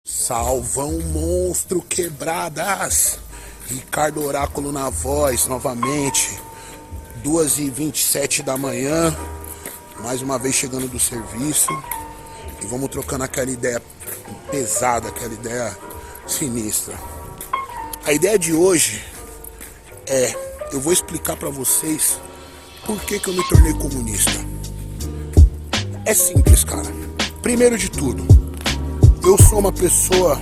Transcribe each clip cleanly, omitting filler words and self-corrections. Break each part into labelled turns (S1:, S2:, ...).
S1: Salvão Monstro Quebradas, Ricardo Oráculo na voz, novamente, 2h27 da manhã, mais uma vez chegando do serviço, e vamos trocando aquela ideia pesada, aquela ideia sinistra. A ideia de hoje eu vou explicar pra vocês por que eu me tornei comunista. É simples, cara. Primeiro de tudo, eu sou uma pessoa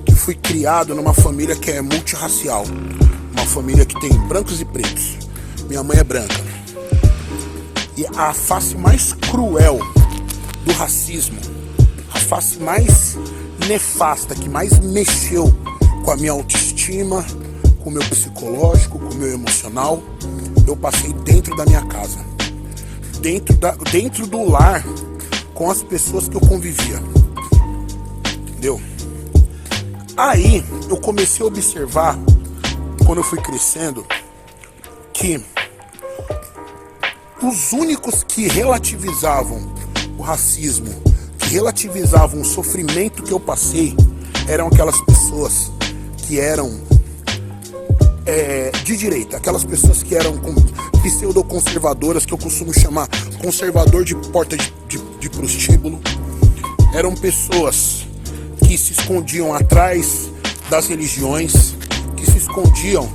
S1: que fui criado numa família que é multirracial. Uma família que tem brancos e pretos. Minha mãe é branca. E a face mais cruel do racismo, a face mais nefasta, que mais mexeu com a minha autoestima, com o meu psicológico, com o meu emocional, eu passei dentro da minha casa. Dentro do lar, com as pessoas que eu convivia. Entendeu? Aí eu comecei a observar, quando eu fui crescendo, que os únicos que relativizavam o racismo, que relativizavam o sofrimento que eu passei, eram aquelas pessoas que eram de direita, aquelas pessoas que eram pseudoconservadoras, que eu costumo chamar conservador de porta de prostíbulo. Eram pessoas que se escondiam atrás das religiões, que se escondiam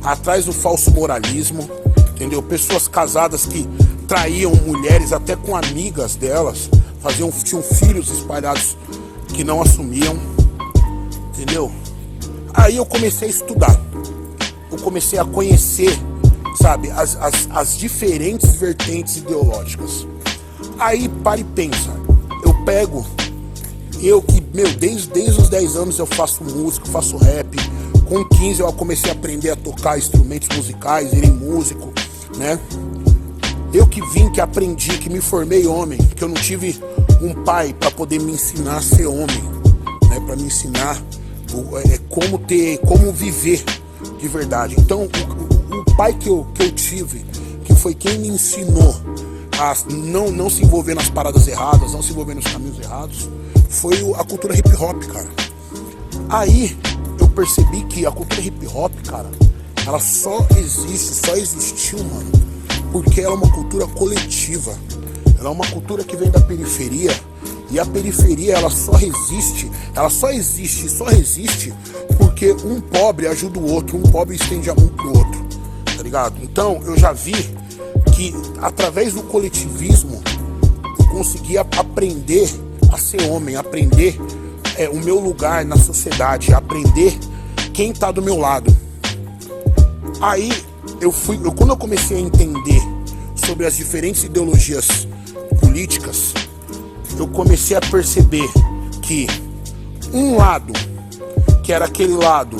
S1: atrás do falso moralismo, entendeu? Pessoas casadas que traíam mulheres até com amigas delas, tinham filhos espalhados que não assumiam, entendeu? Aí eu comecei a estudar, eu comecei a conhecer, sabe, as diferentes vertentes ideológicas. Aí para e pensa, eu que, desde os 10 anos eu faço música, faço rap. Com 15 eu comecei a aprender a tocar instrumentos musicais, virei músico, né? Eu que aprendi, que me formei homem, que eu não tive um pai para poder me ensinar a ser homem, né? Para me ensinar como viver de verdade. Então o pai que eu tive, que foi quem me ensinou a não se envolver nas paradas erradas, não se envolver nos caminhos errados, foi a cultura hip hop, cara. Aí eu percebi que a cultura hip hop, cara, ela só existiu, mano, porque ela é uma cultura coletiva. Ela é uma cultura que vem da periferia, e a periferia ela só resiste porque um pobre ajuda o outro, um pobre estende a mão pro outro, tá ligado? Então eu já vi que através do coletivismo eu consegui aprender a ser homem, aprender o meu lugar na sociedade, aprender quem tá do meu lado. Aí quando eu comecei a entender sobre as diferentes ideologias políticas, eu comecei a perceber que um lado, que era aquele lado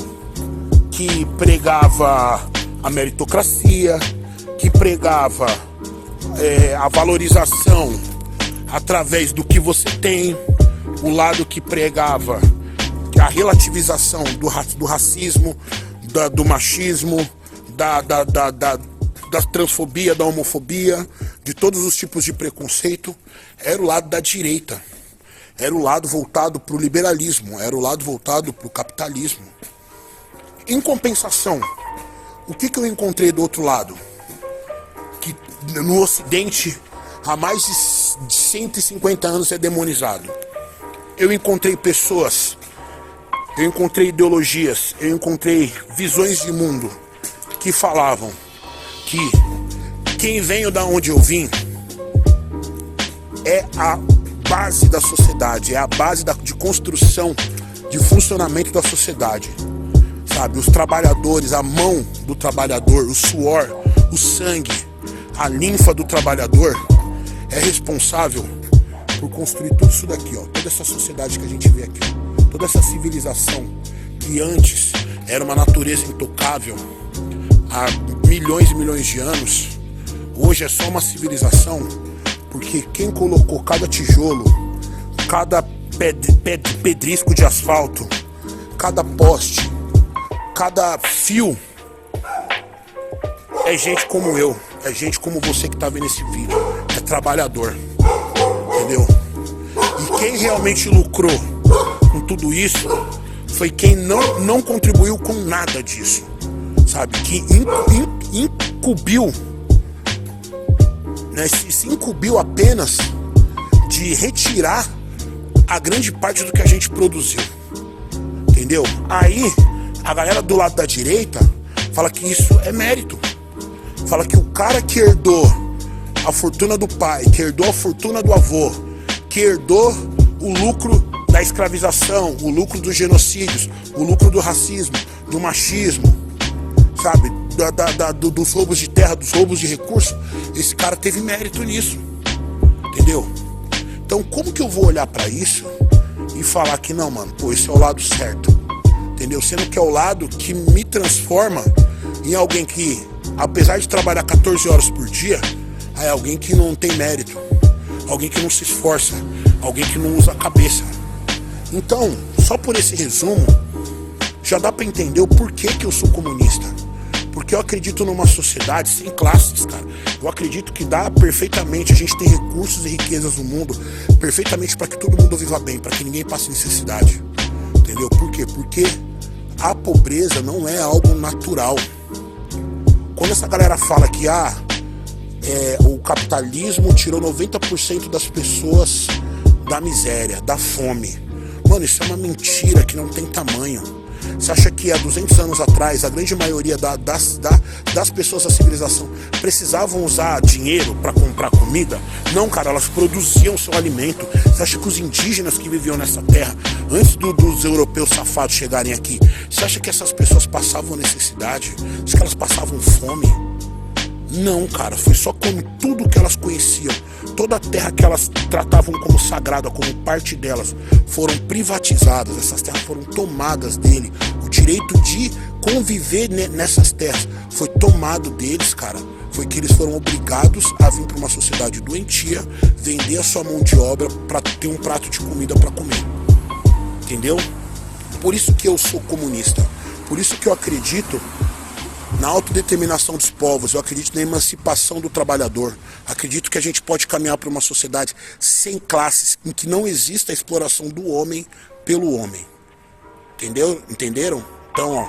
S1: que pregava a meritocracia, que pregava a valorização através do que você tem, o lado que pregava a relativização do racismo, do machismo, da transfobia, da homofobia, de todos os tipos de preconceito, era o lado da direita. Era o lado voltado para o liberalismo, era o lado voltado para o capitalismo. Em compensação, o que eu encontrei do outro lado? Que no Ocidente, há mais de 150 anos é demonizado. Eu encontrei pessoas, eu encontrei ideologias, eu encontrei visões de mundo que falavam que quem veio da onde eu vim é a base da sociedade, é a base de construção, de funcionamento da sociedade, sabe? Os trabalhadores, a mão do trabalhador, o suor, o sangue, a linfa do trabalhador é responsável por construir tudo isso daqui, ó, toda essa sociedade que a gente vê aqui, toda essa civilização que antes era uma natureza intocável há milhões e milhões de anos, hoje é só uma civilização porque quem colocou cada tijolo, cada pedrisco de asfalto, cada poste, cada fio, é gente como eu, é gente como você que tá vendo esse vídeo, é trabalhador, entendeu? E quem realmente lucrou com tudo isso foi quem não contribuiu com nada disso, sabe? Que incumbiu, né? Se incumbiu apenas de retirar a grande parte do que a gente produziu, entendeu? Aí a galera do lado da direita fala que isso é mérito, fala que o cara que herdou a fortuna do pai, que herdou a fortuna do avô, que herdou o lucro da escravização, o lucro dos genocídios, o lucro do racismo, do machismo, sabe, dos roubos de terra, dos roubos de recursos, esse cara teve mérito nisso, entendeu? Então como que eu vou olhar pra isso e falar que não, mano, pô, esse é o lado certo, entendeu? Sendo que é o lado que me transforma em alguém que, apesar de trabalhar 14 horas por dia, é alguém que não tem mérito, alguém que não se esforça, alguém que não usa a cabeça. Então, só por esse resumo, já dá pra entender o porquê que eu sou comunista. Porque eu acredito numa sociedade sem classes, cara. Eu acredito que dá perfeitamente, a gente tem recursos e riquezas no mundo, perfeitamente para que todo mundo viva bem, para que ninguém passe necessidade. Entendeu? Por quê? Porque a pobreza não é algo natural. Quando essa galera fala que o capitalismo tirou 90% das pessoas da miséria, da fome. Mano, isso é uma mentira que não tem tamanho. Você acha que há 200 anos atrás a grande maioria das pessoas da civilização precisavam usar dinheiro para comprar comida? Não, cara, elas produziam seu alimento. Você acha que os indígenas que viviam nessa terra, antes dos europeus safados chegarem aqui, você acha que essas pessoas passavam necessidade? Você acha que elas passavam fome? Não, cara, foi só como tudo que elas conheciam, toda a terra que elas tratavam como sagrada, como parte delas, foram privatizadas, essas terras foram tomadas dele, o direito de conviver nessas terras foi tomado deles, cara. Foi que eles foram obrigados a vir para uma sociedade doentia, vender a sua mão de obra para ter um prato de comida para comer, entendeu? Por isso que eu sou comunista, por isso que eu acredito na autodeterminação dos povos, eu acredito na emancipação do trabalhador, acredito que a gente pode caminhar para uma sociedade sem classes, em que não exista a exploração do homem pelo homem, entendeu? Entenderam? Então, ó,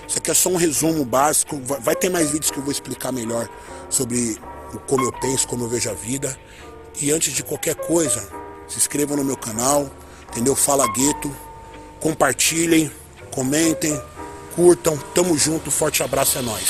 S1: isso aqui é só um resumo básico, vai ter mais vídeos que eu vou explicar melhor sobre como eu penso, como eu vejo a vida, e antes de qualquer coisa, se inscrevam no meu canal, entendeu? Fala Gueto, compartilhem, comentem, curtam, tamo junto, forte abraço, é nóis.